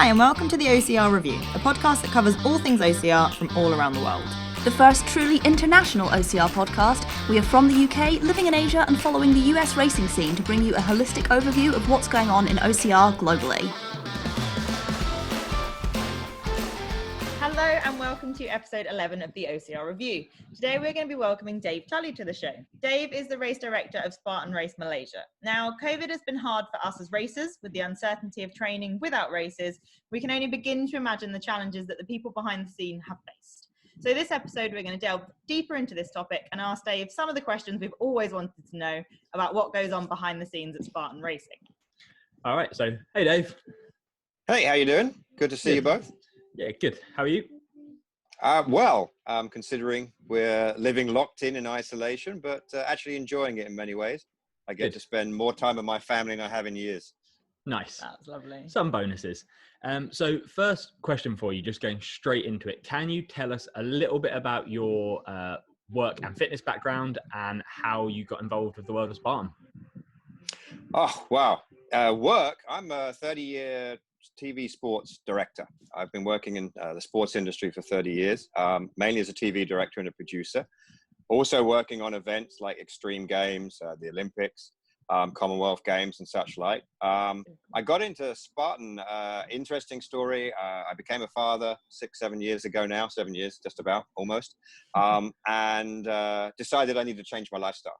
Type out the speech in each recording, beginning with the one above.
Hi and welcome to the OCR Review, a podcast that covers all things OCR from all around the world. The first truly international OCR podcast. We are from the UK, living in Asia and following the US racing scene to bring you a holistic overview of what's going on in OCR globally. Hello and welcome to episode 11 of the OCR Review. Today we're going to be welcoming Dave Tully to the show. Dave is the race director of Spartan Race Malaysia. Now, COVID has been hard for us as racers. With the uncertainty of training without races, we can only begin to imagine the challenges that the people behind the scene have faced. So this episode, we're going to delve deeper into this topic and ask Dave some of the questions we've always wanted to know about what goes on behind the scenes at Spartan Racing. All right, so hey Dave. Hey, how you doing? Good to see you both. Yeah, good. How are you? Considering we're living locked in isolation, but actually enjoying it in many ways. I get to spend more time with my family than I have in years. Nice. That's lovely. Some bonuses. So first question for you, just going straight into it. Can you tell us a little bit about your work and fitness background and how you got involved with the world of Spartan? Oh, wow. Work, I'm a 30-year TV sports director. I've been working in the sports industry for 30 years, mainly as a TV director and a producer. Also working on events like Extreme Games, the Olympics, Commonwealth Games and such like. I got into Spartan, interesting story. I became a father 7 years ago now, 7 years, just about, almost, and decided I needed to change my lifestyle.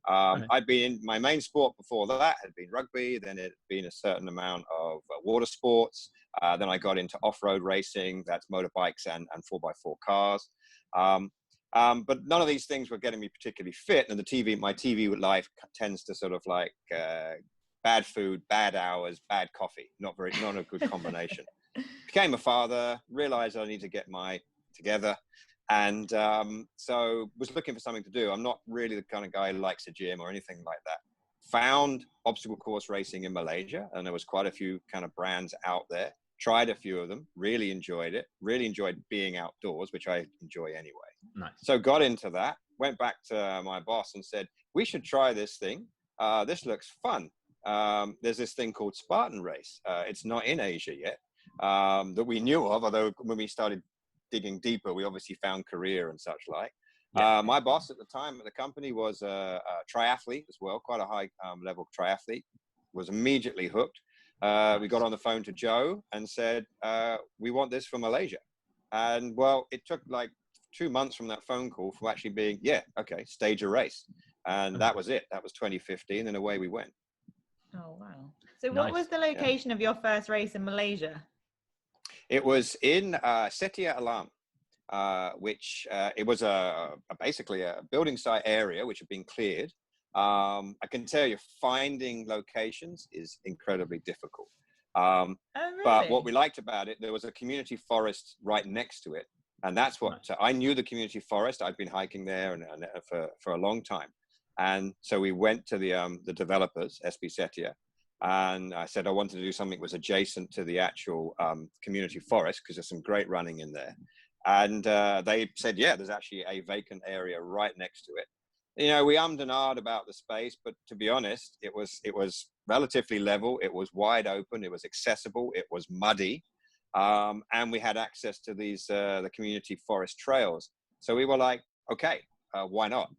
I'd been in my main sport before that had been rugby, then it had been a certain amount of water sports. Then I got into off-road racing, that's motorbikes and 4x4 cars. But none of these things were getting me particularly fit. And my TV life tends to sort of like bad food, bad hours, bad coffee. Not a good combination. Became a father, realized I need to get together. And so was looking for something to do. I'm not really the kind of guy who likes a gym or anything like that. Found obstacle course racing in Malaysia, and there was quite a few kind of brands out there. Tried a few of them, really enjoyed it. Really enjoyed being outdoors, which I enjoy anyway. Nice. So got into that, went back to my boss and said, we should try this thing. This looks fun. There's this thing called Spartan Race. It's not in Asia yet, that we knew of, although when we started digging deeper, we obviously found Korea and such like. My boss at the time at the company was a triathlete as well, quite a high level triathlete, was immediately hooked. We got on the phone to Joe and said, we want this for Malaysia. And well, it took like 2 months from that phone call for actually being, stage a race. And that was it. That was 2015 and away we went. Oh, wow. So Nice. what was the location of your first race in Malaysia? It was in Setia Alam, which it was basically a building site area which had been cleared. I can tell you, finding locations is incredibly difficult. Really? But what we liked about it, there was a community forest right next to it. And that's what I knew the community forest. I'd been hiking there and for a long time. And so we went to the developers, SB Setia, and I said I wanted to do something that was adjacent to the actual community forest because there's some great running in there. And they said, there's actually a vacant area right next to it. You know, we ummed and ahed about the space, but to be honest, it was relatively level. It was wide open. It was accessible. It was muddy. And we had access to the community forest trails. So we were like, okay, why not?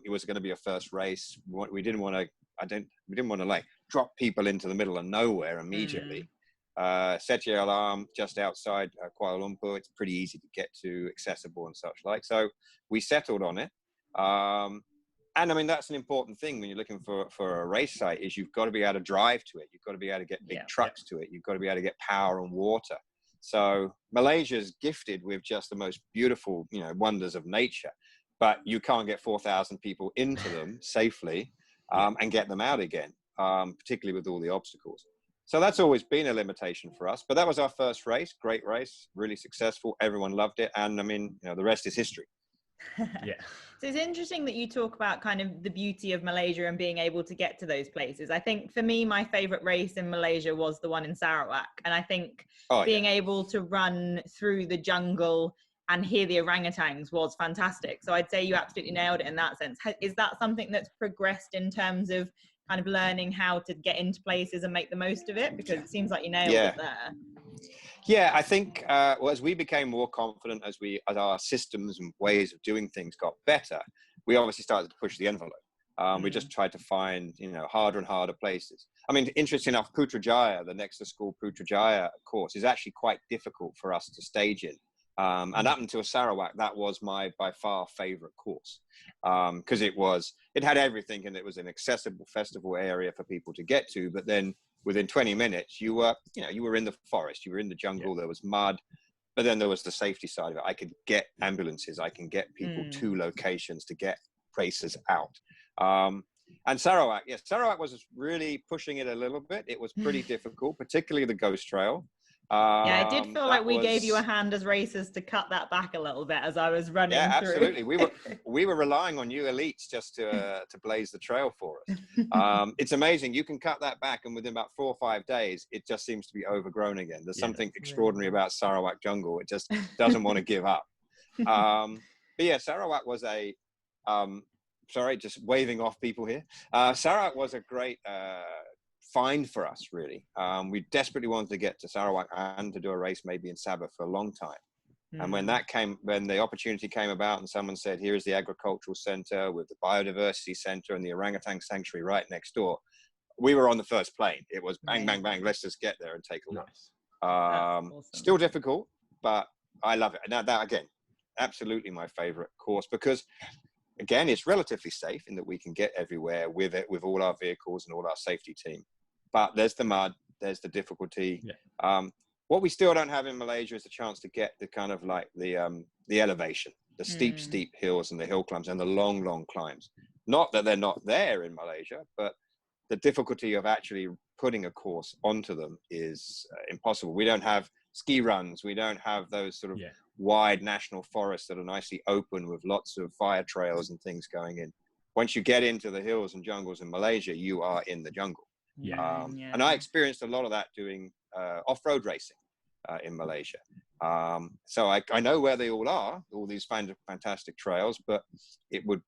It was going to be a first race. We didn't want to like drop people into the middle of nowhere immediately. Setia Alam, just outside Kuala Lumpur. It's pretty easy to get to, accessible and such like. So we settled on it. And I mean, that's an important thing when you're looking for a race site is you've got to be able to drive to it. You've got to be able to get big trucks to it. You've got to be able to get power and water. So Malaysia's gifted with just the most beautiful, wonders of nature, but you can't get 4,000 people into them safely and get them out again, particularly with all the obstacles. So that's always been a limitation for us. But that was our first race. Great race, really successful. Everyone loved it. And I mean, the rest is history. So it's interesting that you talk about kind of the beauty of Malaysia and being able to get to those places. I think for me, my favorite race in Malaysia was the one in Sarawak. And I think being able to run through the jungle and hear the orangutans was fantastic. So I'd say you absolutely nailed it in that sense. Is that something that's progressed in terms of kind of learning how to get into places and make the most of it? Because it seems like you nailed it there. Yeah, I think well, as we became more confident, as our systems and ways of doing things got better, we obviously started to push the envelope. We just tried to find, harder and harder places. I mean, interesting enough, Putrajaya, the next to school Putrajaya course, is actually quite difficult for us to stage in. And up until Sarawak, that was my by far favorite course, because it had everything, and it was an accessible festival area for people to get to. But then within 20 minutes, you were in the forest, you were in the jungle, there was mud, but then there was the safety side of it. I could get ambulances, I can get people to locations to get racers out. And Sarawak was really pushing it a little bit. It was pretty difficult, particularly the Ghost Trail. Yeah, I did feel like we gave you a hand as racers to cut that back a little bit as I was running through. Absolutely. We were relying on you elites just to blaze the trail for us. It's amazing. You can cut that back, and within about 4 or 5 days, it just seems to be overgrown again. There's something extraordinary about Sarawak jungle. It just doesn't want to give up. But yeah, Sarawak was sorry, just waving off people here. Sarawak was a great find for us, really. We desperately wanted to get to Sarawak and to do a race maybe in Sabah for a long time. And when the opportunity came about and someone said, here is the agricultural center with the biodiversity center and the orangutan sanctuary right next door, we were on the first plane. It was bang, bang, bang. Let's just get there and take a look. Awesome. Still difficult, but I love it. Now that, again, absolutely my favorite course, because again, it's relatively safe in that we can get everywhere with it, with all our vehicles and all our safety team. But there's the mud, there's the difficulty. Yeah. What we still don't have in Malaysia is the chance to get the kind of like the elevation, the steep hills and the hill climbs and the long, long climbs. Not that they're not there in Malaysia, but the difficulty of actually putting a course onto them is impossible. We don't have ski runs. We don't have those sort of wide national forests that are nicely open with lots of fire trails and things going in. Once you get into the hills and jungles in Malaysia, you are in the jungle. And I experienced a lot of that doing off-road racing in Malaysia. So I know where they all are, all these fantastic trails, but it would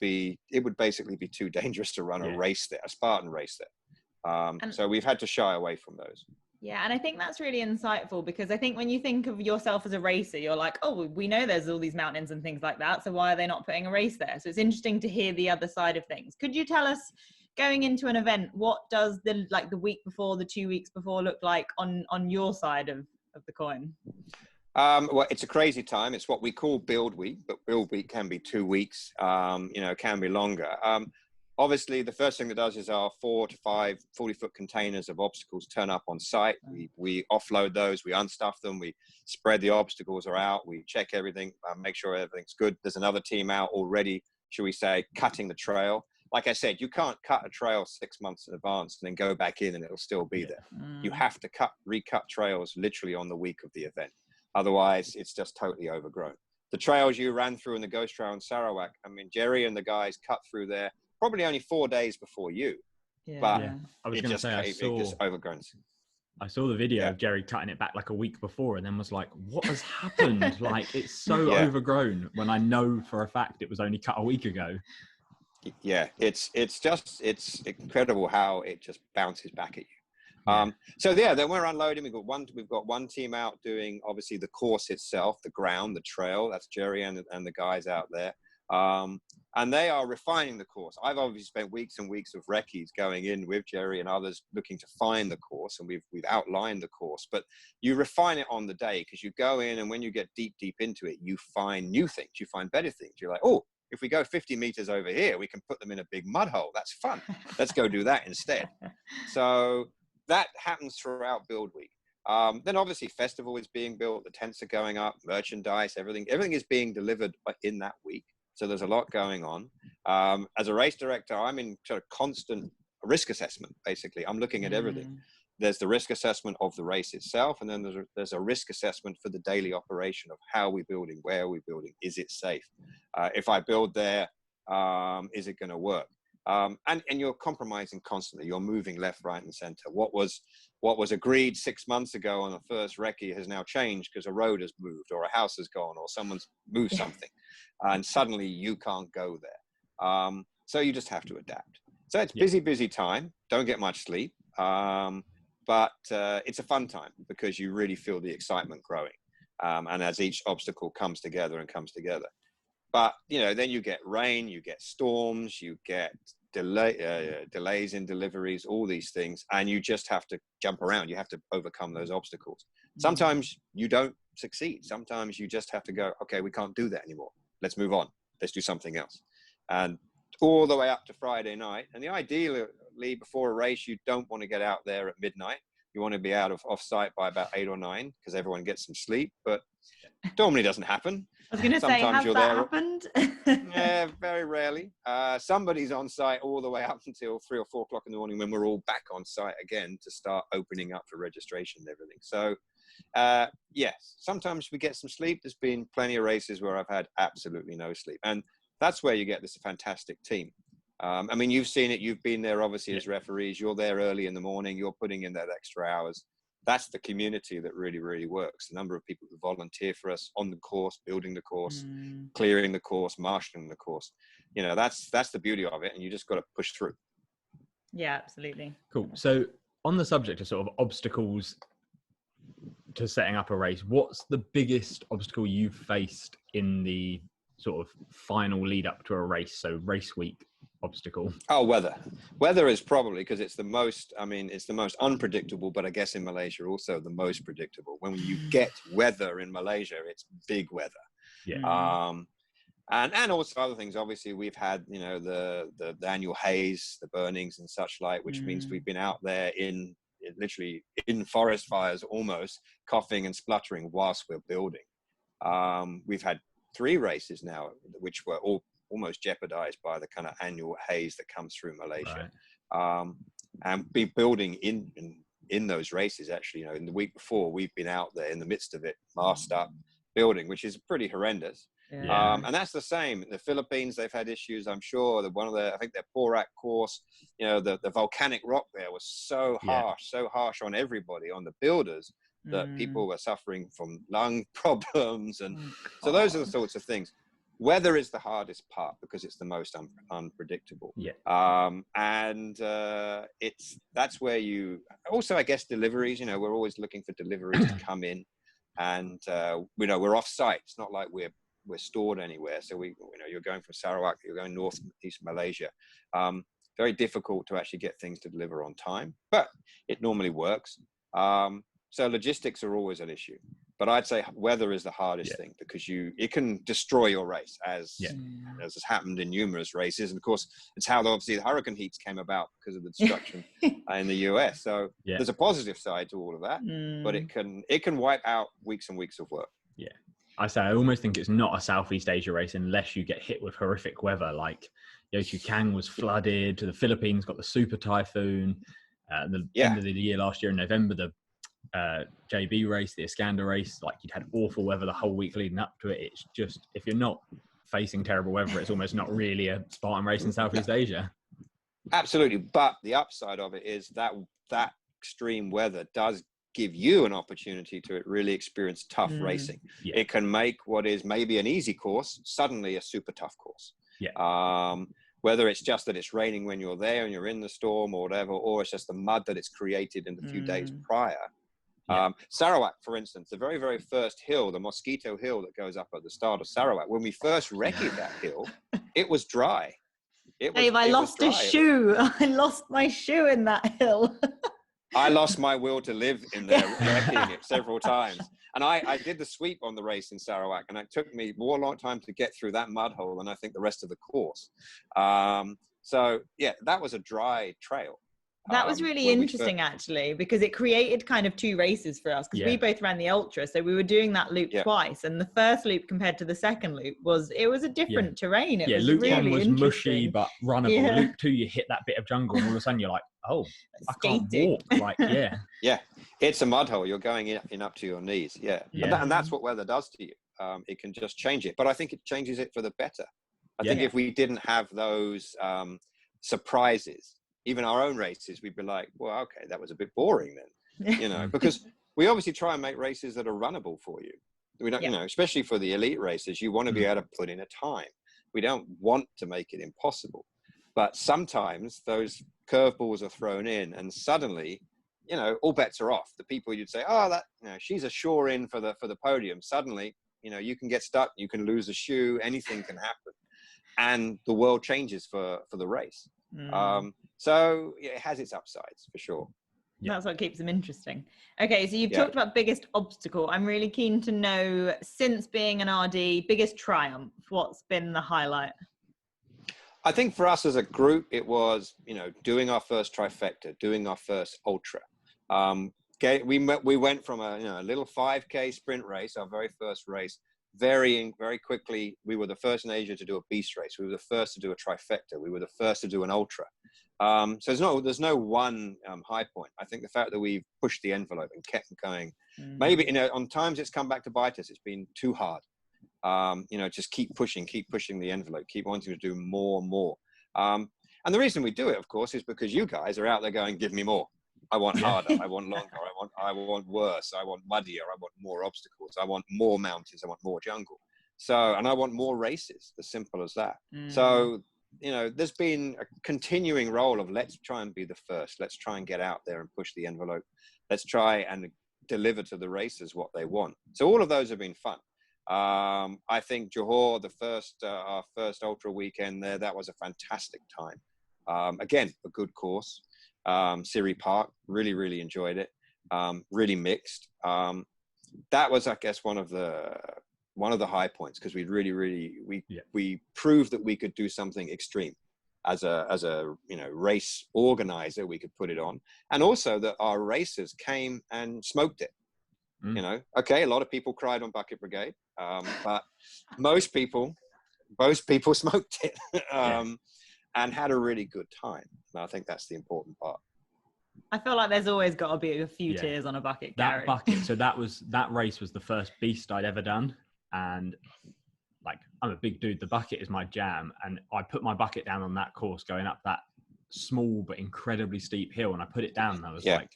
basically be too dangerous to run a race there, a Spartan race there. So we've had to shy away from those. Yeah, and I think that's really insightful, because I think when you think of yourself as a racer, you're like, oh, we know there's all these mountains and things like that, so why are they not putting a race there? So it's interesting to hear the other side of things. Could you tell us, going into an event, what does the week before, the 2 weeks before look like on your side of the coin? Well, it's a crazy time. It's what we call build week, but build week can be 2 weeks, can be longer. Obviously, the first thing that does is our 4 to 5 40-foot containers of obstacles turn up on site. We offload those, we unstuff them, we spread the obstacles out, we check everything, make sure everything's good. There's another team out already, should we say, cutting the trail. Like I said, you can't cut a trail 6 months in advance and then go back in and it'll still be there. You have to recut trails literally on the week of the event. Otherwise, it's just totally overgrown. The trails you ran through in the Ghost Trail in Sarawak, I mean, Jerry and the guys cut through there probably only 4 days before you. But I was going to say, it just overgrown. I saw the video of Jerry cutting it back like a week before, and then was like, what has happened? Like, it's so overgrown, when I know for a fact it was only cut a week ago. Yeah, it's incredible how it just bounces back at you. Then we're unloading. We've got one team out doing obviously the course itself, the ground, the trail. That's Jerry and the guys out there. And they are refining the course. I've obviously spent weeks and weeks of recce's going in with Jerry and others looking to find the course, and we've outlined the course. But you refine it on the day, because you go in, and when you get deep into it, you find new things, you find better things. You're like, oh, if we go 50 meters over here, we can put them in a big mud hole. That's fun. Let's go do that instead. So that happens throughout build week. Then obviously festival is being built, the tents are going up, merchandise, everything is being delivered in that week. So there's a lot going on. As a race director, I'm in sort of constant risk assessment, basically. I'm looking at everything. There's the risk assessment of the race itself, and then there's a risk assessment for the daily operation of how we're building, where are we building, is it safe? If I build there, is it going to work? And you're compromising constantly. You're moving left, right, and center. What was agreed 6 months ago on the first recce has now changed because a road has moved, or a house has gone, or someone's moved something, and suddenly you can't go there. So you just have to adapt. So it's busy time. Don't get much sleep. but it's a fun time because you really feel the excitement growing. And as each obstacle comes together. But, you know, then you get rain, you get storms, you get delays in deliveries, all these things, and you just have to jump around. You have to overcome those obstacles. Sometimes you don't succeed. Sometimes you just have to go, okay, we can't do that anymore. Let's move on. Let's do something else. And all the way up to Friday night. And ideally, before a race, you don't want to get out there at midnight. You want to be off site by about 8 or 9 because everyone gets some sleep, but normally doesn't happen. I was going to say, has that happened? Yeah, very rarely. Somebody's on site all the way up until 3 or 4 o'clock in the morning when we're all back on site again to start opening up for registration and everything. So, yes, sometimes we get some sleep. There's been plenty of races where I've had absolutely no sleep. And that's where you get this fantastic team. I mean, you've seen it. You've been there, obviously, as referees. You're there early in the morning. You're putting in that extra hours. That's the community that really, really works. The number of people who volunteer for us on the course, building the course, clearing the course, marshalling the course. You know, that's the beauty of it. And you just got to push through. Yeah, absolutely. Cool. So on the subject of sort of obstacles to setting up a race, what's the biggest obstacle you've faced in the sort of final lead up to a race? So race week obstacle. Oh, weather is probably, because it's the most unpredictable, but I guess in Malaysia also the most predictable. When you get weather in Malaysia, it's big weather. And also other things. Obviously we've had, you know, the annual haze, the burnings and such like, which means we've been out there literally in forest fires, almost coughing and spluttering whilst we're building. We've had 3 races now which were all almost jeopardized by the kind of annual haze that comes through Malaysia. And be building in those races, actually, you know, in the week before, we've been out there in the midst of it, masked up, building, which is pretty horrendous. And that's the same. In the Philippines, they've had issues, I'm sure. I think their Porac course, you know, the volcanic rock there was so harsh on everybody, on the builders, that people were suffering from lung problems. And so those are the sorts of things. Weather is the hardest part because it's the most unpredictable. That's where you also, I guess, deliveries, you know, we're always looking for deliveries to come in, and you know, we're off site. It's not like we're stored anywhere. So you're going from Sarawak, you're going northeast Malaysia. Very difficult to actually get things to deliver on time, but it normally works. So logistics are always an issue. But I'd say weather is the hardest thing, because it can destroy your race, as has happened in numerous races. And of course, it's how obviously the hurricane heats came about because of the destruction in the US. So there's a positive side to all of that, but it can wipe out weeks and weeks of work. I almost think it's not a Southeast Asia race unless you get hit with horrific weather. Like Kang was flooded, the Philippines got the super typhoon. The end of the year last year in November, the JB race, the Iskander race, like you'd had awful weather the whole week leading up to it. It's just, if you're not facing terrible weather, it's almost not really a Spartan race in Southeast Asia. Absolutely. But the upside of it is that extreme weather does give you an opportunity to really experience tough racing. It can make what is maybe an easy course suddenly a super tough course. Whether it's just that it's raining when you're there and you're in the storm or whatever, or it's just the mud that it's created in the few days prior. Sarawak, for instance, the very, very first hill, the Mosquito Hill that goes up at the start of Sarawak, when we first recce'd that hill, it was dry. Dave, I lost a shoe. I lost my shoe in that hill. I lost my will to live in there, wrecking it several times. And I did the sweep on the race in Sarawak, and it took me more long time to get through that mud hole than I think the rest of the course. So, yeah, that was a dry trail. That was really interesting, actually, because it created kind of 2 races for us, because we both ran the ultra. So we were doing that loop twice. And the first loop compared to the second loop was a different terrain. It was loop really 1 was mushy, but runnable. Loop 2, you hit that bit of jungle and all of a sudden you're like, oh, I can't walk. Like, it's a mud hole. You're going in up to your knees. And that's what weather does to you. It can just change it. But I think it changes it for the better. I think if we didn't have those surprises, even our own races, we'd be like, well, okay, that was a bit boring then, you know, because we obviously try and make races that are runnable for you. We don't, you know, especially for the elite races, you want to be able to put in a time. We don't want to make it impossible, but sometimes those curveballs are thrown in and suddenly you know, all bets are off. The people you'd say, oh, that, you know, she's a sure in for the podium. Suddenly, you know, you can get stuck, you can lose a shoe, anything can happen, and the world changes for the race. So yeah, it has its upsides for sure. Yeah. That's what keeps them interesting. Okay, so you've talked about biggest obstacle. I'm really keen to know, since being an RD, biggest triumph. What's been the highlight? I think for us as a group, it was, you know, doing our first trifecta, doing our first ultra. We went from a little 5K sprint race, our very first race, very quickly. We were the first in Asia to do a beast race. We were the first to do a trifecta. We were the first to do an ultra. So there's no one high point. I think the fact that we've pushed the envelope and kept going, maybe, you know, on times it's come back to bite us. It's been too hard. You know, just keep pushing the envelope, keep wanting to do more and more. And the reason we do it, of course, is because you guys are out there going, give me more. I want harder. I want longer. I want worse. I want muddier. I want more obstacles. I want more mountains. I want more jungle. So, and I want more races. As simple as that. So, you know, there's been a continuing role of let's try and be the first. Let's try and get out there and push the envelope. Let's try and deliver to the racers what they want. So all of those have been fun. I think Johor, our first ultra weekend there, that was a fantastic time. Again, a good course. Siri Park, really enjoyed it. Really mixed. That was, I guess, one of the high points, because we proved that we could do something extreme as a you know, race organizer. We could put it on, and also that our racers came and smoked it. You know, okay, a lot of people cried on Bucket Brigade, but most people smoked it and had a really good time. And I think that's the important part. I feel like there's always got to be a few tears on a bucket. That bucket. So that race was the first beast I'd ever done, and like, I'm a big dude. The bucket is my jam, and I put my bucket down on that course, going up that small but incredibly steep hill, and I put it down, and I was like,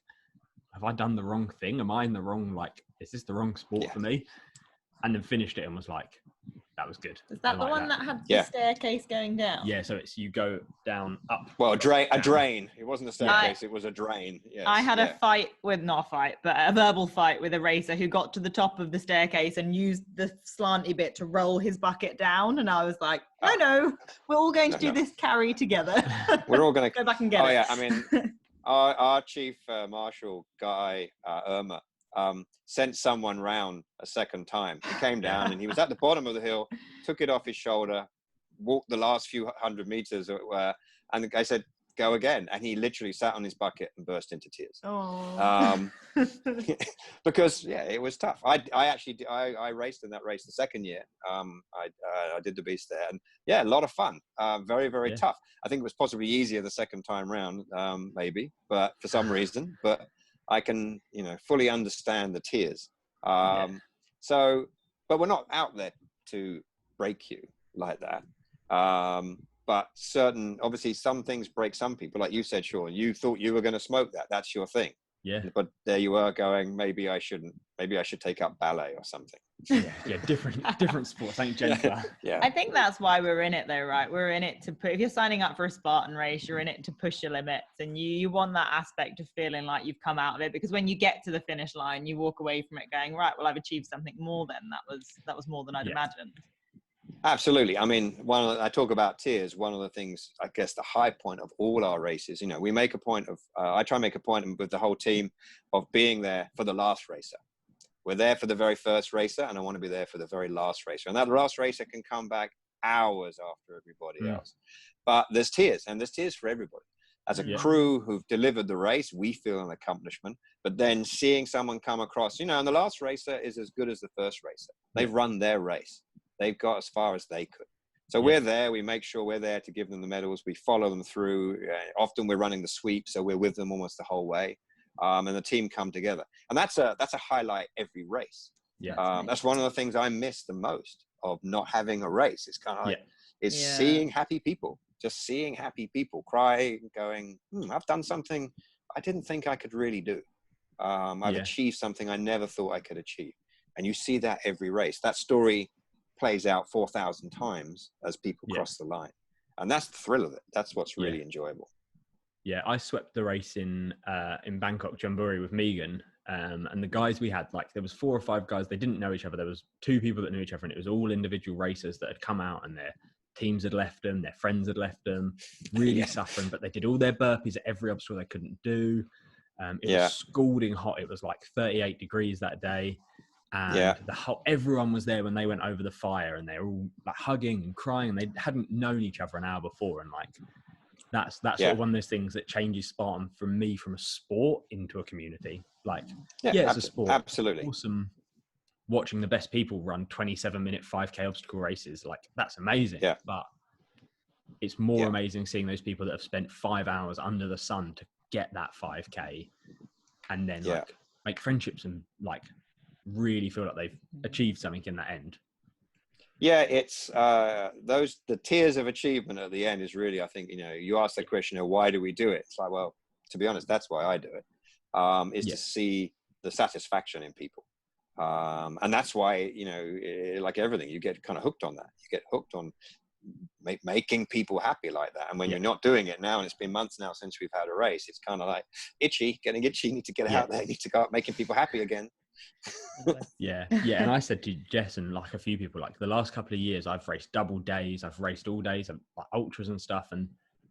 have I done the wrong thing? Am I in the wrong, like, is this the wrong sport for me? And then finished it and was like, that was good. Is that the one that had the staircase going down? Yeah, so it's, you go down, up. Well, a drain. It wasn't a staircase, it was a drain. Yes, I had a fight with, not a fight, but a verbal fight with a racer who got to the top of the staircase and used the slanty bit to roll his bucket down. And I was like, no, we're all going to do this carry together. We're all going to go back and get it. Oh, yeah, I mean, our chief marshal guy, Irma, sent someone round a second time. He came down and he was at the bottom of the hill, took it off his shoulder, walked the last few 100 meters, and the guy said, go again. And he literally sat on his bucket and burst into tears. Because it was tough. I raced in that race the second year. I did the beast there, and a lot of fun. Very tough. I think it was possibly easier the second time round, maybe, but for some reason, but I can, fully understand the tears. So, but we're not out there to break you like that. But obviously some things break some people. Like you said, Sean, you thought you were going to smoke that. That's your thing. Yeah. But there you are going, maybe I shouldn't. Maybe I should take up ballet or something. Different sports. Thank Jennifer. I think that's why we're in it though, right? We're in it to if you're signing up for a Spartan race, you're in it to push your limits, and you want that aspect of feeling like you've come out of it, because when you get to the finish line, you walk away from it going, right, well, I've achieved something more then. That was more than I'd imagined. Absolutely. I mean, I talk about tears. One of the things, I guess, the high point of all our races, we make a point of, I try and make a point with the whole team of being there for the last racer. We're there for the very first racer, and I want to be there for the very last racer. And that last racer can come back hours after everybody else. But there's tears, and there's tears for everybody. As a crew who've delivered the race, we feel an accomplishment. But then seeing someone come across, and the last racer is as good as the first racer. They've run their race. They've got as far as they could. So we're there. We make sure we're there to give them the medals. We follow them through. Often we're running the sweep, so we're with them almost the whole way. And the team come together. And that's a highlight every race. That's one of the things I miss the most of not having a race. It's kind of like, seeing happy people, just seeing happy people cry, going, I've done something I didn't think I could really do. I've achieved something I never thought I could achieve. And you see that every race. That story plays out 4,000 times as people cross the line. And that's the thrill of it. That's what's really enjoyable. Yeah, I swept the race in Bangkok, Jamboree with Megan. And the guys we had, like, there was 4 or 5 guys, they didn't know each other. There was 2 people that knew each other, and it was all individual racers that had come out, and their teams had left them, their friends had left them, really suffering, but they did all their burpees at every obstacle they couldn't do. It was scalding hot. It was like 38 degrees that day. And everyone was there when they went over the fire, and they were all like hugging and crying, and they hadn't known each other an hour before. And like, that's sort of one of those things that changes Spartan from a sport into a community. Like, it's a sport. Absolutely. Awesome. Watching the best people run 27-minute 5K obstacle races, like, that's amazing. Yeah. But it's more amazing seeing those people that have spent 5 hours under the sun to get that 5K, and then like make friendships and like really feel like they've achieved something in that end. Yeah, it's the tiers of achievement at the end is really, I think, you ask the question, why do we do it? It's like, well, to be honest, that's why I do it, is to see the satisfaction in people. And that's why, like everything, you get kind of hooked on that. You get hooked on making people happy like that. And when you're not doing it now, and it's been months now since we've had a race, it's kind of like getting itchy, you need to get out there, you need to go out making people happy again. And I said to Jess and like a few people, like, the last couple of years I've raced double days, I've raced all days, like ultras and stuff, and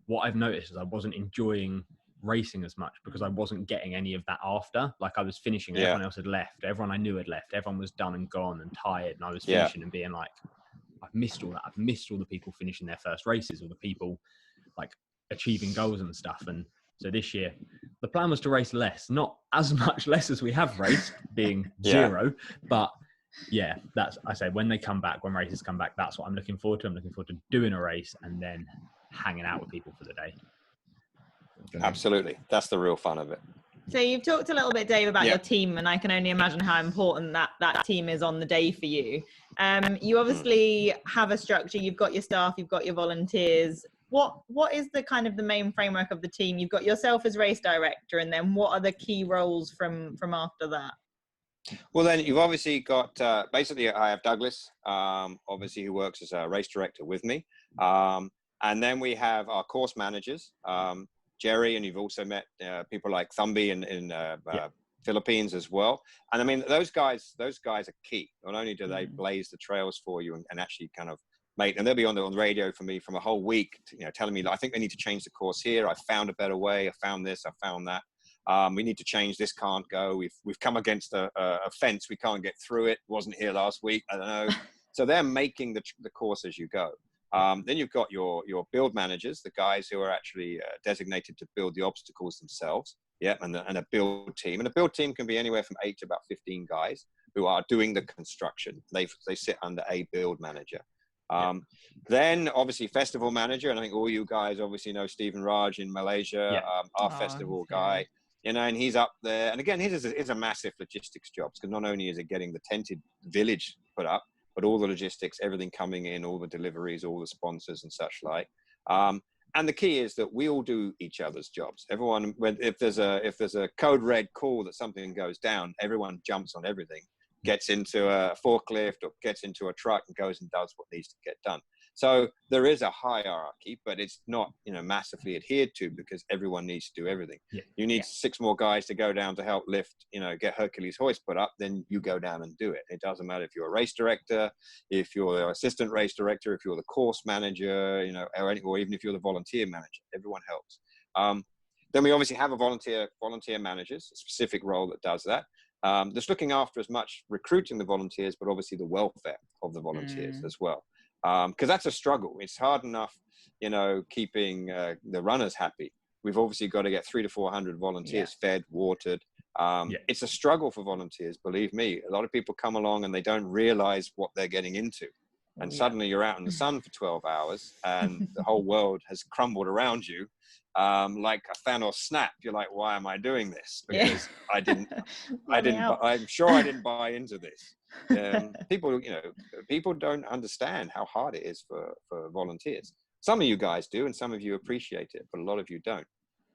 what I've noticed is I wasn't enjoying racing as much because I wasn't getting any of that after. Like, I was finishing, everyone else had left, everyone I knew had left, everyone was done and gone and tired, and I was finishing and being like, I've missed all that. I've missed all the people finishing their first races, or the people like achieving goals and stuff. And so this year, the plan was to race less, not as much less as we have raced, being 0. But I say, when races come back, that's what I'm looking forward to. I'm looking forward to doing a race and then hanging out with people for the day. Absolutely. That's the real fun of it. So you've talked a little bit, Dave, about your team, and I can only imagine how important that team is on the day for you. You obviously have a structure. You've got your staff, you've got your volunteers. What is the kind of the main framework of the team? You've got yourself as race director, and then what are the key roles from after that? Well, then you've obviously got, basically I have Douglas, obviously, who works as a race director with me. And then we have our course managers, Jerry, and you've also met people like Thumby in Philippines as well. And I mean, those guys are key. Not only do they blaze the trails for you and actually kind of and they'll be on the radio for me from a whole week, telling me, I think they need to change the course here. I found a better way. I found this. I found that. We need to change. This can't go. We've come against a fence. We can't get through it. Wasn't here last week. I don't know. So they're making the course as you go. Then you've got your build managers, the guys who are actually designated to build the obstacles themselves. And a build team. And a build team can be anywhere from 8 to about 15 guys who are doing the construction. They sit under a build manager. Then obviously festival manager, and I think all you guys obviously know Stephen Raj in Malaysia, our festival guy, and he's up there. And again, his is a massive logistics job, because not only is it getting the tented village put up, but all the logistics, everything coming in, all the deliveries, all the sponsors and such like. And the key is that we all do each other's jobs. Everyone, if there's a code red call that something goes down, everyone jumps on everything, gets into a forklift or gets into a truck and goes and does what needs to get done. So there is a hierarchy, but it's not, massively adhered to, because everyone needs to do everything. You need 6 more guys to go down to help lift, get Hercules hoist put up, then you go down and do it. It doesn't matter if you're a race director, if you're the assistant race director, if you're the course manager, or even if you're the volunteer manager, everyone helps. Then we obviously have a volunteer managers, a specific role that does that. Just looking after as much recruiting the volunteers, but obviously the welfare of the volunteers as well. Because that's a struggle. It's hard enough, keeping the runners happy. We've obviously got to get 300 to 400 volunteers fed, watered. It's a struggle for volunteers, believe me. A lot of people come along and they don't realize what they're getting into. And suddenly you're out in the sun for 12 hours and the whole world has crumbled around you. Like a Thanos snap. You're like, why am I doing this? Because I'm sure I didn't buy into this. People don't understand how hard it is for volunteers. Some of you guys do, and some of you appreciate it, but a lot of you don't.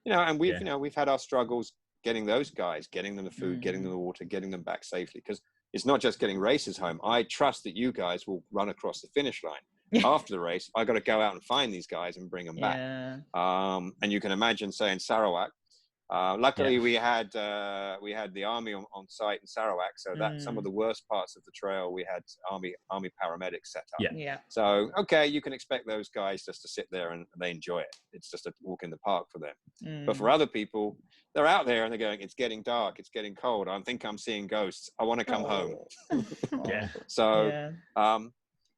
And we've had our struggles getting those guys, getting them the food, getting them the water, getting them back safely. Because it's not just getting races home. I trust that you guys will run across the finish line. after the race, I got to go out and find these guys and bring them back. And you can imagine, say, in Sarawak, luckily we had the army on site in Sarawak, so that some of the worst parts of the trail we had army paramedics set up. So okay, you can expect those guys just to sit there and they enjoy it. It's just a walk in the park for them. But for other people, they're out there and they're going, it's getting dark, it's getting cold, I think I'm seeing ghosts, I want to come home.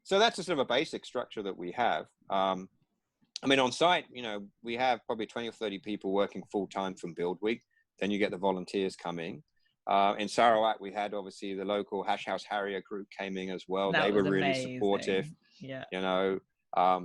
So that's a sort of a basic structure that we have. I mean, on site, you know, we have probably 20 or 30 people working full time from Build Week. Then you get the volunteers coming. In Sarawak, we had obviously the local Hash House Harrier group came in as well. They were really supportive. You know,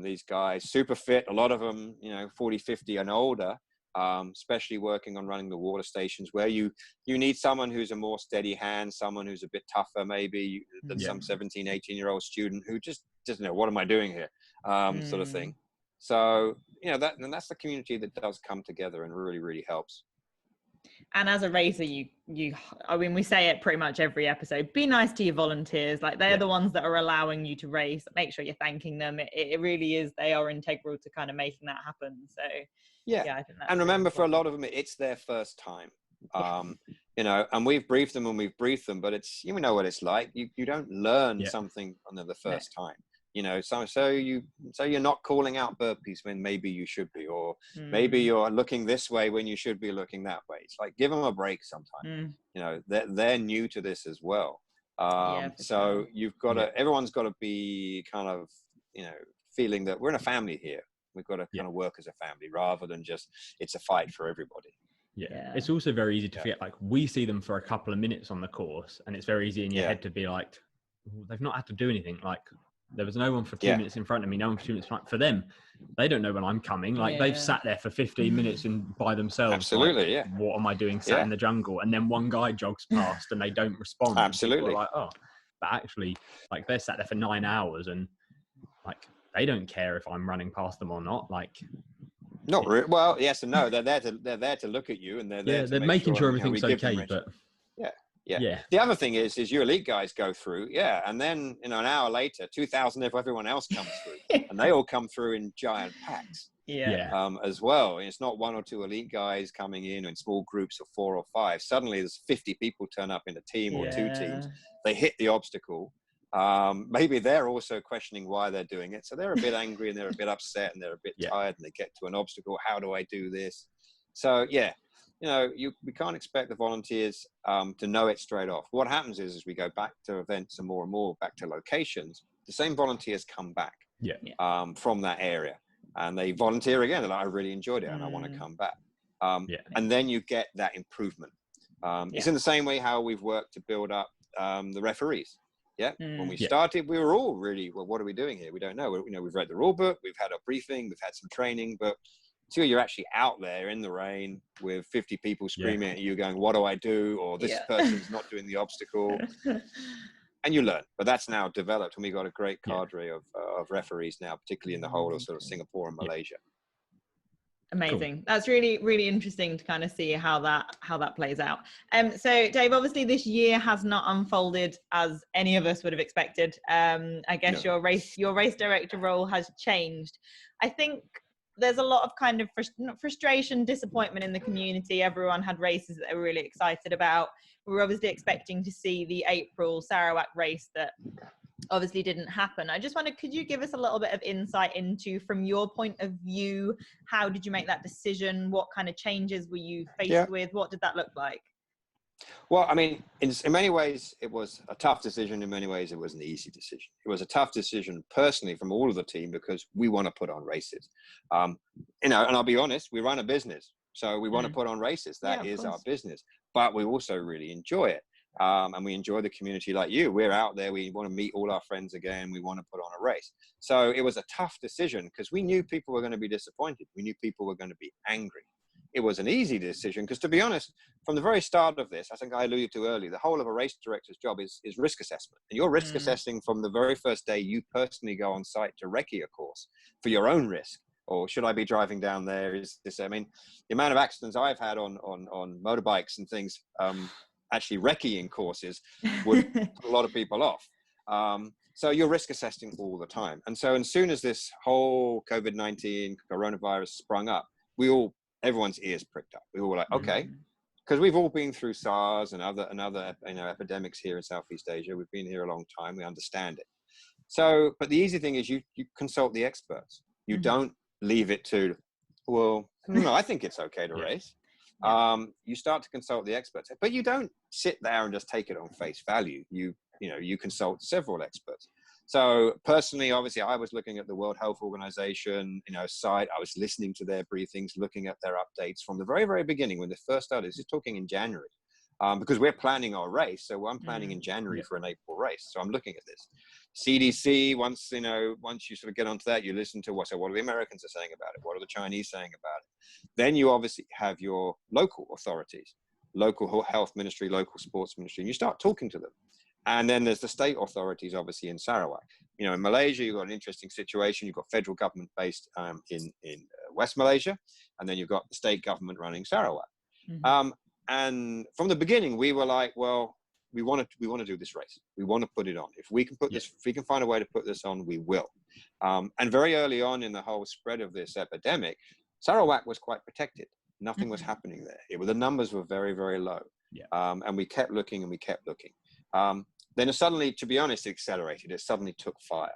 these guys, super fit, a lot of them, you know, 40, 50 and older, especially working on running the water stations where you need someone who's a more steady hand, someone who's a bit tougher maybe than some 17, 18-year-old student who just doesn't know, what am I doing here, sort of thing. So, you know, that's the community that does come together and really, really helps. And as a racer, I mean, we say it pretty much every episode, be nice to your volunteers. Like, they're the ones that are allowing you to race. Make sure you're thanking them. It really is. They are integral to kind of making that happen. So, I think that's, and remember, for a lot of them, it's their first time. You know, and we've briefed them and we've briefed them, but it's, you know what it's like. You don't learn something on the first time. You know, so you're not calling out burpees when maybe you should be, or maybe you're looking this way when you should be looking that way. It's like, give them a break sometime. You know, they're new to this as well. So you've got to, everyone's got to be kind of, you know, feeling that we're in a family here. We've got to kind of work as a family rather than just, it's a fight for everybody. It's also very easy to forget, like, we see them for a couple of minutes on the course and it's very easy in your head to be like, they've not had to do anything. Like, there was no one for 2 minutes in front of me, no one for 2 minutes for them. They don't know when I'm coming. Like, they've sat there for 15 minutes by themselves. Absolutely, like, what am I doing sat in the jungle? And then one guy jogs past and they don't respond. Absolutely. Like, oh, but actually, like, they're sat there for 9 hours and, like, they don't care if I'm running past them or not. Like, not really. Well, yes and no. They're there to look at you, and they're there. They're making sure everything's okay. But the other thing is your elite guys go through, and then, you know, an hour later, 2,000 of everyone else comes through, and they all come through in giant packs. As well. And it's not one or two elite guys coming in small groups of 4 or 5. Suddenly, there's 50 people turn up in a team or 2 teams. They hit the obstacle. Maybe they're also questioning why they're doing it. So they're a bit angry and they're a bit upset and they're a bit tired, and they get to an obstacle. How do I do this? So, you know, we can't expect the volunteers to know it straight off. What happens is, as we go back to events and more back to locations, the same volunteers come back from that area, and they volunteer again. They're like, I really enjoyed it and I want to come back. And then you get that improvement. It's in the same way how we've worked to build up the referees. When we started, we were all really, well, what are we doing here? We don't know. You know, we've read the rule book, we've had a briefing, we've had some training, but until you're actually out there in the rain with 50 people screaming at you going, what do I do? Or this person's not doing the obstacle. And you learn. But that's now developed, and we've got a great cadre of referees now, particularly in the whole of sort of Singapore and Malaysia. Amazing. Cool. That's really, really interesting to kind of see how that plays out. So Dave, obviously this year has not unfolded as any of us would have expected. I guess your race director role has changed. I think there's a lot of kind of frustration, disappointment in the community. Everyone had races that they were really excited about. We were obviously expecting to see the April Sarawak race that obviously didn't happen. I just wondered, could you give us a little bit of insight into, from your point of view, how did you make that decision? What kind of changes were you faced with? What did that look like? Well, I mean, in many ways, it was a tough decision. In many ways, it was an easy decision. It was a tough decision personally from all of the team, because we want to put on races. You know, and I'll be honest, we run a business, so we want to put on races. That is our business, but we also really enjoy it. And we enjoy the community like you. We're out there. We want to meet all our friends again. We want to put on a race. So it was a tough decision, because we knew people were going to be disappointed. We knew people were going to be angry. It was an easy decision, because, to be honest, from the very start of this, I think I alluded to earlier, the whole of a race director's job is risk assessment. And you're risk assessing from the very first day you personally go on site to recce a course for your own risk. Or should I be driving down there? Is this, I mean, the amount of accidents I've had on motorbikes and things, actually recceing courses would put a lot of people off. So you're risk assessing all the time. And so as soon as this whole COVID-19 coronavirus sprung up, everyone's ears pricked up. We all were like, okay, because we've all been through SARS and other epidemics here in Southeast Asia. We've been here a long time. We understand it. So, but the easy thing is you consult the experts. You don't leave it to, well, no, I think it's okay to race. You start to consult the experts, but you don't sit there and just take it on face value. You consult several experts. So personally, obviously, I was looking at the World Health Organization, site. I was listening to their briefings, looking at their updates from the very, very beginning when they first started. This is talking in January, because we're planning our race. So I'm planning in January for an April race. So I'm looking at this. CDC, once you sort of get onto that, you listen to what are the Americans are saying about it? What are the Chinese saying about it? Then you obviously have your local authorities, local health ministry, local sports ministry, and you start talking to them. And then there's the state authorities, obviously, in Sarawak. In Malaysia, you've got an interesting situation. You've got federal government based in West Malaysia, and then you've got the state government running Sarawak. And from the beginning, we were like, well, we want to do this race. We want to put it on. If we can if we can find a way to put this on, we will. And very early on in the whole spread of this epidemic, Sarawak was quite protected. Nothing was happening there. The numbers were very, very low. And we kept looking and we kept looking. Then it suddenly, to be honest, accelerated. It suddenly took fire.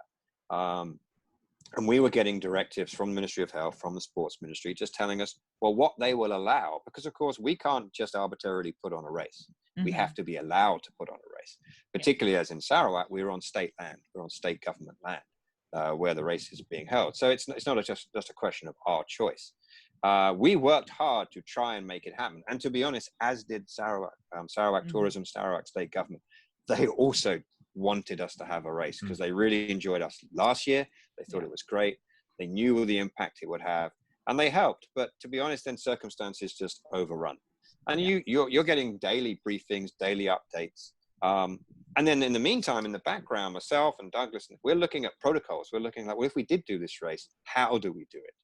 And we were getting directives from the Ministry of Health, from the Sports Ministry, just telling us, well, what they will allow, because of course we can't just arbitrarily put on a race. We have to be allowed to put on a race, particularly as in Sarawak, we're on state land, we're on state government land where the race is being held. So it's not just a question of our choice. We worked hard to try and make it happen. And to be honest, as did Sarawak Tourism, Sarawak State Government. They also wanted us to have a race because they really enjoyed us last year. They thought it was great. They knew the impact it would have, and they helped. But to be honest, then circumstances just overrun. And you're getting daily briefings, daily updates. And then in the meantime, in the background, myself and Douglas, we're looking at protocols. We're looking like, well, if we did do this race, how do we do it?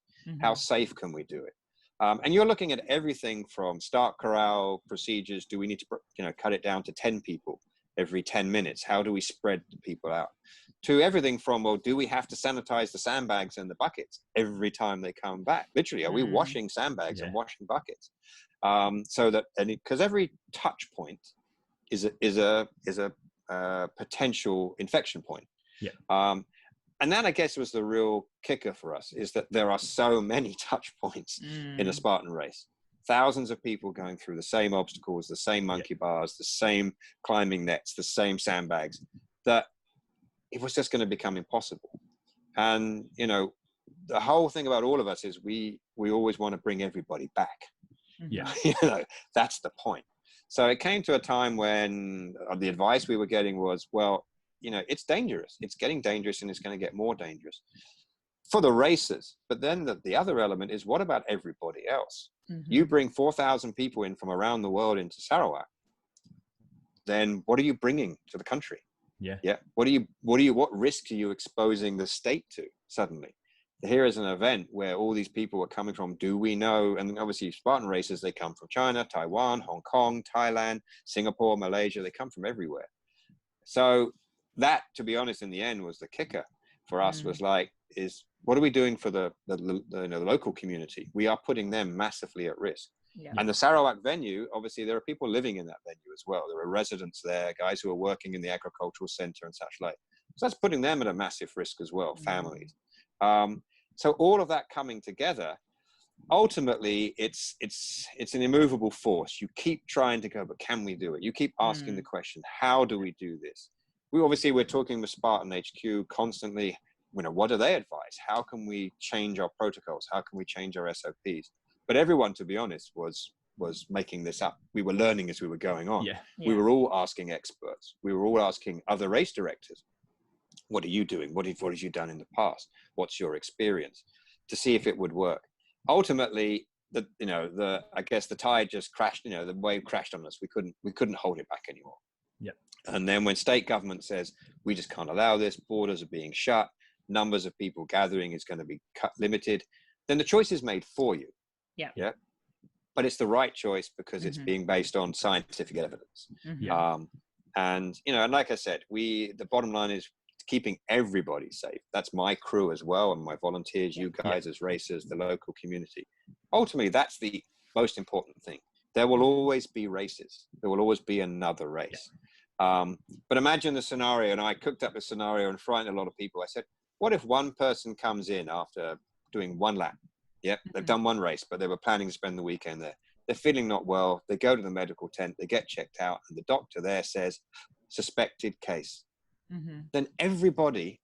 How safe can we do it? And you're looking at everything from start corral procedures. Do we need to, cut it down to 10 people every 10 minutes? How do we spread the people out? To everything from, well, do we have to sanitize the sandbags and the buckets every time they come back? Literally, are we washing sandbags and washing buckets? So that, because every touch point is a potential infection point. And that, I guess, was the real kicker for us, is that there are so many touch points in a Spartan race. Thousands of people going through the same obstacles, the same monkey bars, the same climbing nets, the same sandbags, that it was just going to become impossible. And, the whole thing about all of us is we always want to bring everybody back. That's the point. So it came to a time when the advice we were getting was, well, it's dangerous. It's getting dangerous, and it's going to get more dangerous for the racers. But then the other element is, what about everybody else? You bring 4,000 people in from around the world into Sarawak, then what are you bringing to the country? What risk are you exposing the state to suddenly? Here is an event where all these people are coming from, do we know? And obviously Spartan racers, they come from China, Taiwan, Hong Kong, Thailand, Singapore, Malaysia, they come from everywhere. So that, to be honest, in the end was the kicker for us, was like, what are we doing for the local community? We are putting them massively at risk. And the Sarawak venue, obviously there are people living in that venue as well. There are residents there, guys who are working in the agricultural center and such like. So that's putting them at a massive risk as well, families. So all of that coming together, ultimately it's an immovable force. You keep trying to go, but can we do it? You keep asking the question, how do we do this? We're talking with Spartan HQ constantly. What do they advise? How can we change our protocols? How can we change our SOPs? But everyone, to be honest, was making this up. We were learning as we were going on. We were all asking experts. We were all asking other race directors, what are you doing? What have you done in the past? What's your experience? To see if it would work. Ultimately, I guess the tide just crashed. The wave crashed on us. We couldn't hold it back anymore. And then when state government says we just can't allow this, borders are being shut, numbers of people gathering is going to be limited, then the choice is made for you. But it's the right choice because it's being based on scientific evidence. And, you know, and like I said, the bottom line is keeping everybody safe. That's my crew as well, and my volunteers, you guys as racers, the local community. Ultimately, that's the most important thing. There will always be races. There will always be another race. But imagine the scenario, and I cooked up a scenario and frightened a lot of people. I said, what if one person comes in after doing one lap? Yep, they've done one race, but they were planning to spend the weekend there. They're feeling not well. They go to the medical tent, they get checked out, and the doctor there says, suspected case. Then everybody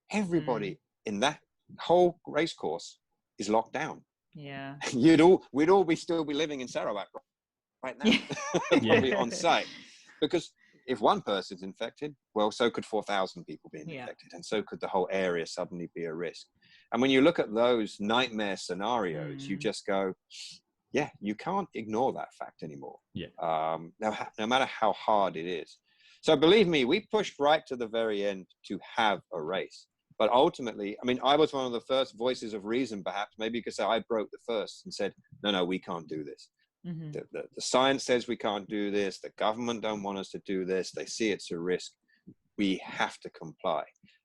in that whole race course is locked down. Yeah. We'd all still be living in Sarawak right now, probably on site. Because if one person's infected, well, so could 4,000 people be infected, and so could the whole area suddenly be a risk. And when you look at those nightmare scenarios, you just go, yeah, you can't ignore that fact anymore. No matter how hard it is. So believe me, we pushed right to the very end to have a race. But ultimately, I mean, I was one of the first voices of reason, perhaps, maybe because I broke the first and said, no, we can't do this. The science says we can't do this. The government don't want us to do this. They see it's a risk. We have to comply.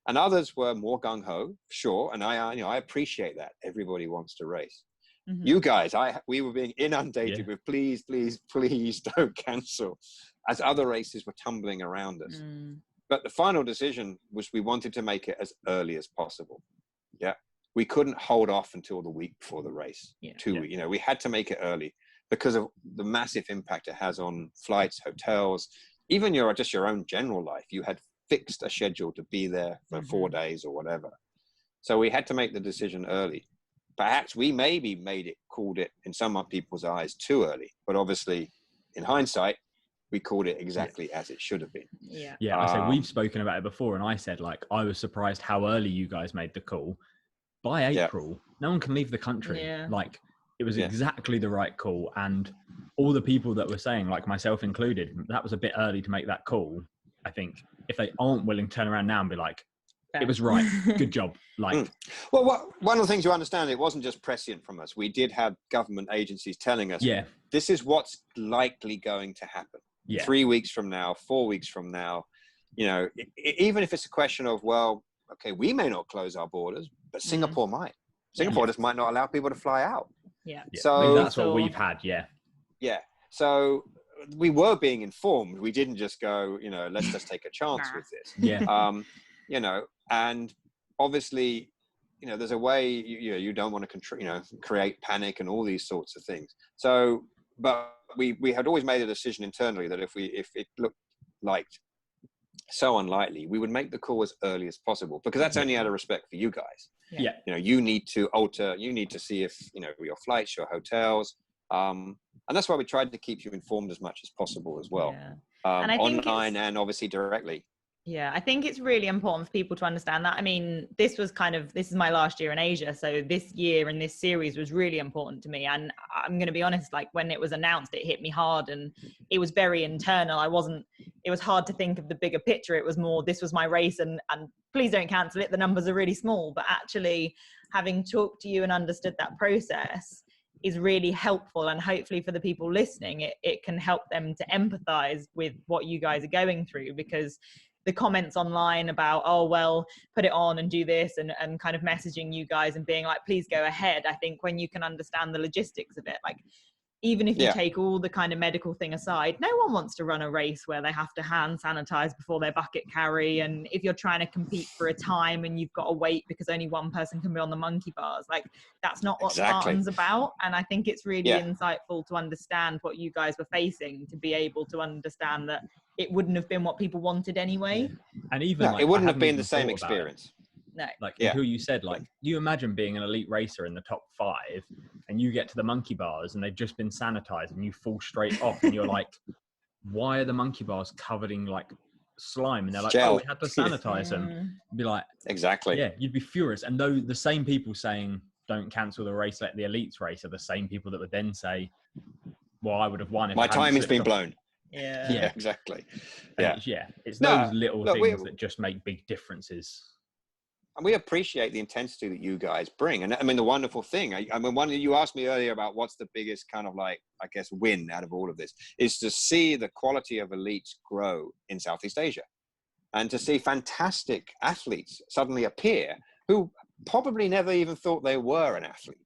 And others were more gung-ho, sure. And I appreciate that. Everybody wants to race. You guys, we were being inundated with please don't cancel, as other races were tumbling around us. But the final decision was we wanted to make it as early as possible. Yeah, we couldn't hold off until the week before the race. You know, we had to make it early because of the massive impact it has on flights, hotels, even your own general life. You had fixed a schedule to be there for 4 days or whatever. So we had to make the decision early. Perhaps we maybe called it in some people's eyes too early, but obviously in hindsight, we called it exactly as it should have been. I say we've spoken about it before, and I said, like, I was surprised how early you guys made the call. By April, no one can leave the country. Like, it was exactly the right call. And all the people that were saying, like myself included, that was a bit early to make that call. I think if they aren't willing to turn around now and be like, it was right, good job. Like, well, one of the things you understand, it wasn't just prescient from us. We did have government agencies telling us, this is what's likely going to happen. 3 weeks from now, 4 weeks from now, you know, even if it's a question of, well, okay, we may not close our borders, but Singapore might. Singapore just might not allow people to fly out. So I mean, that's what we've had. So we were being informed. We didn't just go, you know, let's just take a chance with this. You know, and obviously, you know, there's a way, you don't want to create panic and all these sorts of things. So, but we had always made a decision internally that if it looked like so unlikely, we would make the call as early as possible, because that's only out of respect for you guys. You know, you need to see if, you know, your flights, your hotels, and that's why we tried to keep you informed as much as possible as well, and I think online and obviously directly. I think it's really important for people to understand that. I mean, this is my last year in Asia. So this year and this series was really important to me. And I'm going to be honest, like, when it was announced, it hit me hard, and it was very internal. It was hard to think of the bigger picture. It was more, this was my race, and please don't cancel it. The numbers are really small. But actually having talked to you and understood that process is really helpful. And hopefully for the people listening, it can help them to empathize with what you guys are going through, because the comments online about, oh, well, put it on and do this, and kind of messaging you guys and being like, please go ahead. I think when you can understand the logistics of it, like, even if you take all the kind of medical thing aside, no one wants to run a race where they have to hand sanitize before their bucket carry. And if you're trying to compete for a time and you've got to wait because only one person can be on the monkey bars, like, that's not what Spartan's about. And I think it's really insightful to understand what you guys were facing, to be able to understand that it wouldn't have been what people wanted anyway. And even it wouldn't have been the same experience. No. Like, who you said, like, you imagine being an elite racer in the top 5 and you get to the monkey bars and they've just been sanitized and you fall straight off and you're like, why are the monkey bars covered in like slime? And they're like, we had to sanitize them. You'd be like, you'd be furious. And though the same people saying don't cancel the race, let the elites race, are the same people that would then say, well, I would have won if my time has been blown. Exactly. It's those little things that just make big differences. we appreciate the intensity that you guys bring. And I mean, the wonderful thing, I mean, you asked me earlier about what's the biggest kind of like, I guess, win out of all of this, is to see the quality of elites grow in Southeast Asia, and to see fantastic athletes suddenly appear who probably never even thought they were an athlete.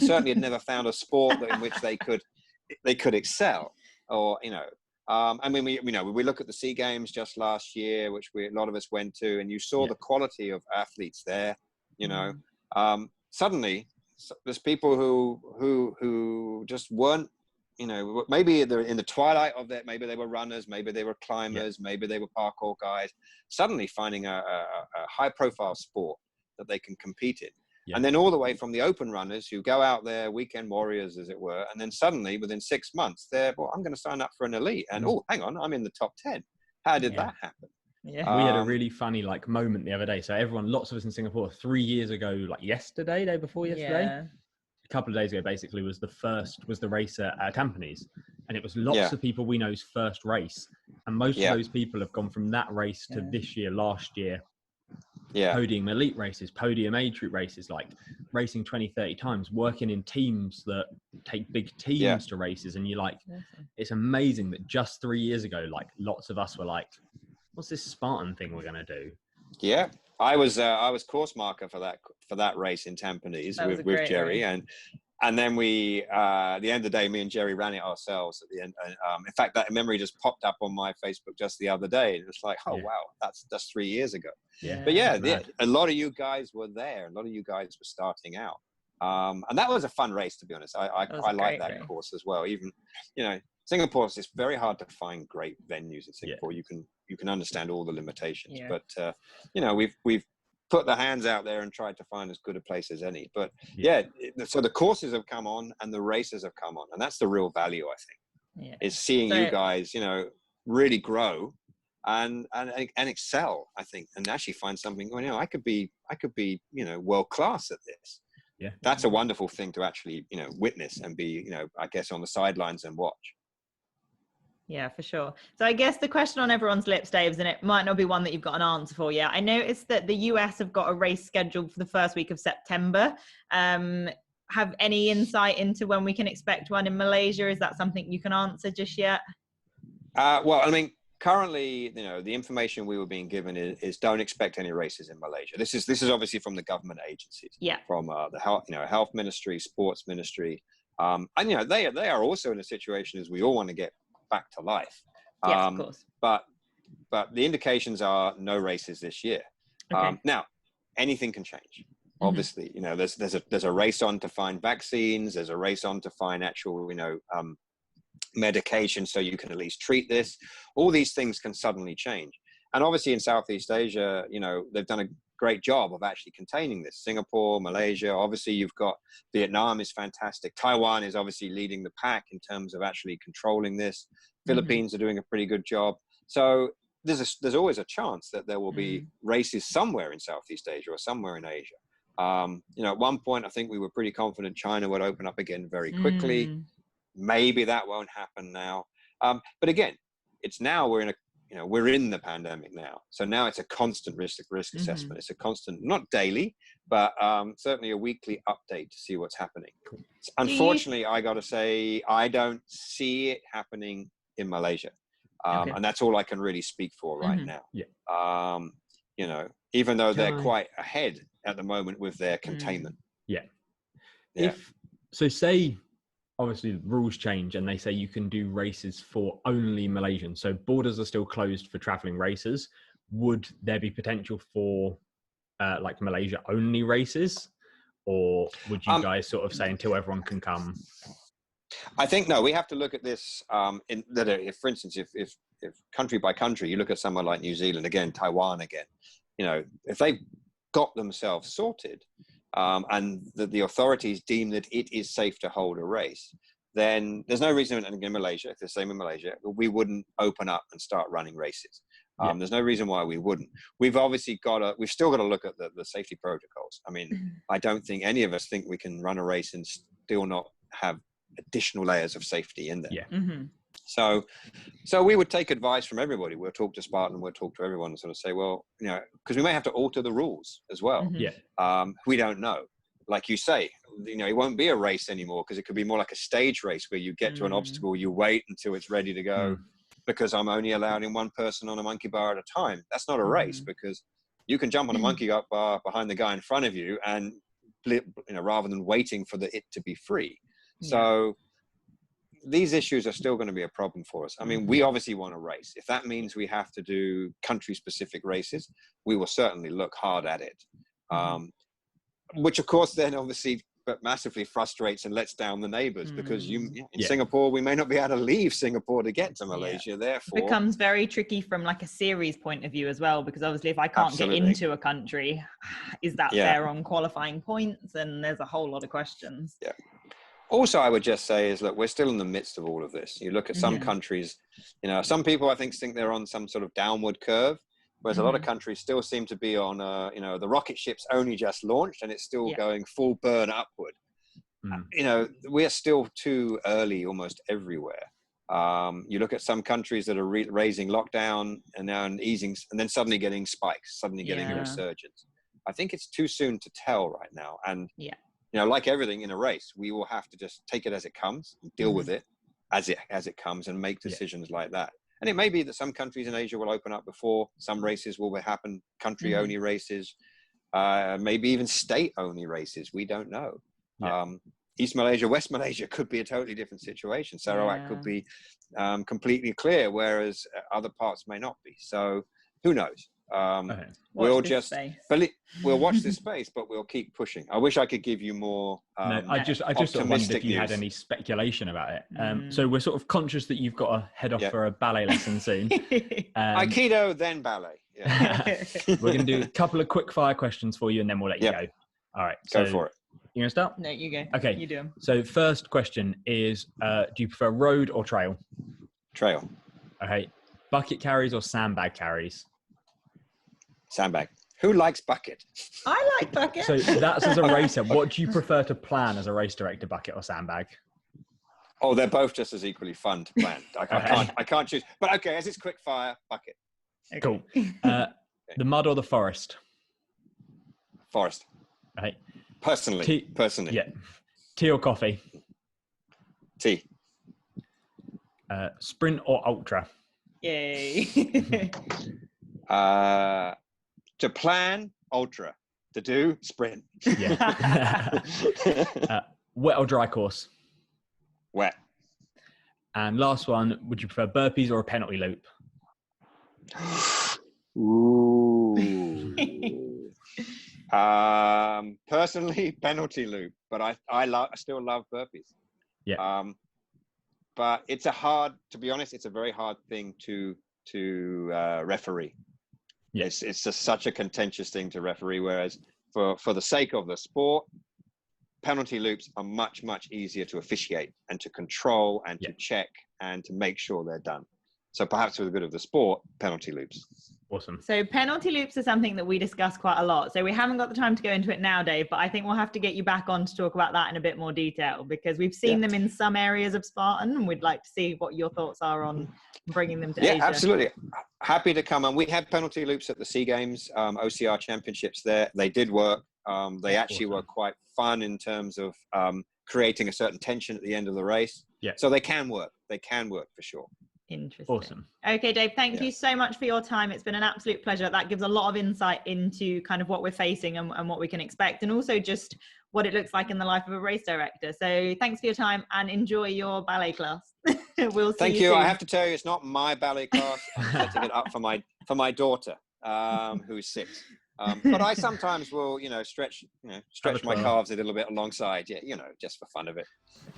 Certainly had never found a sport in which they could excel, or, you know, I mean, we look at the SEA Games just last year, which a lot of us went to, and you saw the quality of athletes there. You know, suddenly there's people who just weren't, you know, maybe they're in the twilight of that. Maybe they were runners, maybe they were climbers, maybe they were parkour guys. Suddenly finding a high-profile sport that they can compete in. Yeah. And then all the way from the open runners who go out there, weekend warriors, as it were, and then suddenly within 6 months, I'm going to sign up for an elite, and oh, hang on, I'm in the top 10. How did that happen? Yeah, we had a really funny like moment the other day. So lots of us in Singapore, 3 years ago, like day before yesterday, a couple of days ago, basically was the race at Tampines, and it was lots of people we know's first race, and most of those people have gone from that race to this year, last year. Podium elite races, podium age group races, like racing 20-30 times, working in teams that take big teams to races. And you're like, it's amazing that just 3 years ago, like lots of us were like, what's this Spartan thing we're going to do? Yeah. I was course marker for that race in Tampines with Jerry. Race. And then we, at the end of the day, me and Jerry ran it ourselves at the end. In fact, that memory just popped up on my Facebook just the other day. It was like, oh, wow, that's 3 years ago. Yeah. But a lot of you guys were there. A lot of you guys were starting out. And that was a fun race, to be honest. I like that course as well. Even, you know, Singapore, it's very hard to find great venues in Singapore. You can understand all the limitations. But, you know, we've put the hands out there and tried to find as good a place as any. But so the courses have come on and the races have come on, and that's the real value, I think, is seeing you guys, you know, really grow and excel, I think, and actually find something, you know, I could be, you know, world class at this. Yeah, that's a wonderful thing to actually, you know, witness and be, you know, I guess on the sidelines and watch. Yeah, for sure. So I guess the question on everyone's lips, Dave, and it might not be one that you've got an answer for yet. I noticed that the US have got a race scheduled for the first week of September. Have any insight into when we can expect one in Malaysia? Is that something you can answer just yet? Well, I mean, currently, you know, the information we were being given is don't expect any races in Malaysia. This is obviously from the government agencies, from the health ministry, sports ministry, and you know they are also in a situation as we all want to get back to life. Of course. But the indications are no races this year. Okay. Now, anything can change. Obviously, you know, there's a race on to find vaccines. There's a race on to find actual, you know, medication so you can at least treat this. All these things can suddenly change. And obviously in Southeast Asia, you know, they've done a great job of actually containing this. Singapore, Malaysia, obviously you've got Vietnam is fantastic. Taiwan is obviously leading the pack in terms of actually controlling this. Philippines are doing a pretty good job. So there's always a chance that there will be races somewhere in Southeast Asia or somewhere in Asia. You know, at one point, I think we were pretty confident China would open up again very quickly. Maybe that won't happen now. But again, it's now we're in the pandemic now. So now it's a constant risk assessment. It's a constant, not daily, but certainly a weekly update to see what's happening. Unfortunately, I got to say, I don't see it happening in Malaysia. And that's all I can really speak for right now. Yeah. You know, even though they're quite ahead at the moment with their containment. So say, obviously rules change and they say you can do races for only Malaysians. So borders are still closed for traveling racers. Would there be potential for like Malaysia only races? Or would you guys sort of say until everyone can come? I think, no, we have to look at this if, for instance, if country by country, you look at somewhere like New Zealand, again, Taiwan again, you know, if they've got themselves sorted, and the authorities deem that it is safe to hold a race, then there's no reason in Malaysia, if the same in Malaysia, we wouldn't open up and start running races. There's no reason why we wouldn't. We've obviously we've still got to look at the safety protocols. I mean, I don't think any of us think we can run a race and still not have additional layers of safety in there. So we would take advice from everybody. We'll talk to Spartan, we'll talk to everyone and sort of say, well, because we may have to alter the rules as well. We don't know. Like you say, it won't be a race anymore, because it could be more like a stage race where you get to an obstacle, you wait until it's ready to go, because I'm only allowing one person on a monkey bar at a time. That's not a race, because you can jump on a monkey bar behind the guy in front of you, and rather than waiting for it to be free. So these issues are still going to be a problem for us. I mean, we obviously want to race. If that means we have to do country-specific races, we will certainly look hard at it. Which, of course, then obviously massively frustrates and lets down the neighbors, because in Singapore, we may not be able to leave Singapore to get to Malaysia. Therefore, it becomes very tricky from like a series point of view as well, because obviously if I can't get into a country, is that fair on qualifying points? And there's a whole lot of questions. Also, I would just say is, look, we're still in the midst of all of this. You look at some countries, some people I think they're on some sort of downward curve, whereas a lot of countries still seem to be on, the rocket ship's only just launched and it's still going full burn upward. We are still too early almost everywhere. You look at some countries that are raising lockdown and now easing, and then suddenly getting spikes, suddenly getting a resurgence. I think it's too soon to tell right now. And, like everything in a race, we will have to just take it as it comes, and deal with it as it comes, and make decisions like that. And it may be that some countries in Asia will open up before some races will happen, country-only races, maybe even state-only races. We don't know. East Malaysia, West Malaysia could be a totally different situation. Sarawak could be completely clear, whereas other parts may not be. So who knows? We'll watch this space, but we'll keep pushing. I wish I could give you more. I just sort of wondered if you had any speculation about it. So we're sort of conscious that you've got to head off for a ballet lesson soon. Aikido, then ballet. We're going to do a couple of quick fire questions for you, and then we'll let you go. All right. Go for it. You going to start? No, you go. Okay. You do them. So first question is, do you prefer road or trail? Trail. Okay. Bucket carries or sandbag carries? Sandbag. Who likes bucket? I like bucket. So that's as a racer. What do you prefer to plan as a race director, bucket or sandbag? Oh, they're both just as equally fun to plan. I can't choose. But okay, as it's quick fire, bucket. Okay. Cool. The mud or the forest? Forest. Okay. Personally. Yeah. Tea or coffee? Tea. Sprint or ultra? Yay. To plan, ultra. To do, sprint. Yeah. Wet or dry course? Wet. And last one, would you prefer burpees or a penalty loop? Ooh. Personally, penalty loop, but I still love burpees. Yeah. But it's to be honest, it's a very hard thing to referee. Yes. It's just such a contentious thing to referee, whereas for the sake of the sport, penalty loops are much, much easier to officiate and to control and to check and to make sure they're done. So perhaps for the good of the sport, penalty loops. Awesome. So penalty loops are something that we discuss quite a lot. So we haven't got the time to go into it now, Dave, but I think we'll have to get you back on to talk about that in a bit more detail, because we've seen them in some areas of Spartan, and we'd like to see what your thoughts are on bringing them to Asia. Yeah, absolutely. Happy to come on. We had penalty loops at the SEA Games, OCR championships there. They did work. They actually were quite fun in terms of creating a certain tension at the end of the race. Yeah. So they can work. They can work for sure. Interesting. Awesome. Okay, Dave, thank you so much for your time. It's been an absolute pleasure. That gives a lot of insight into kind of what we're facing and what we can expect, and also just what it looks like in the life of a race director. So thanks for your time and enjoy your ballet class. We'll see Thank you you. soon. I have to tell you, it's not my ballet class. I'm setting it up for my daughter, who's 6. But I sometimes will, stretch my calves a little bit alongside, just for fun of it.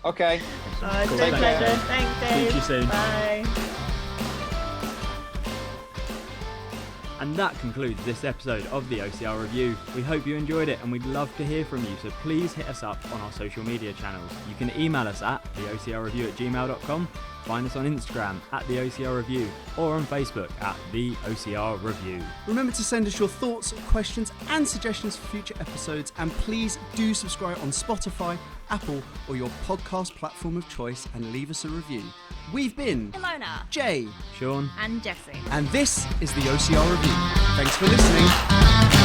Okay. It's been a pleasure. Thanks, Dave. See you soon. Bye. And that concludes this episode of the OCR Review. We hope you enjoyed it, and we'd love to hear from you, so please hit us up on our social media channels. You can email us at theocrreview@gmail.com, find us on Instagram @theocrreview, or on Facebook @theocrreview. Remember to send us your thoughts, questions and suggestions for future episodes, and please do subscribe on Spotify, Apple or your podcast platform of choice and leave us a review. We've been Ilona. Jay, Sean. And Jesse. and this is the OCR Review. Thanks for listening.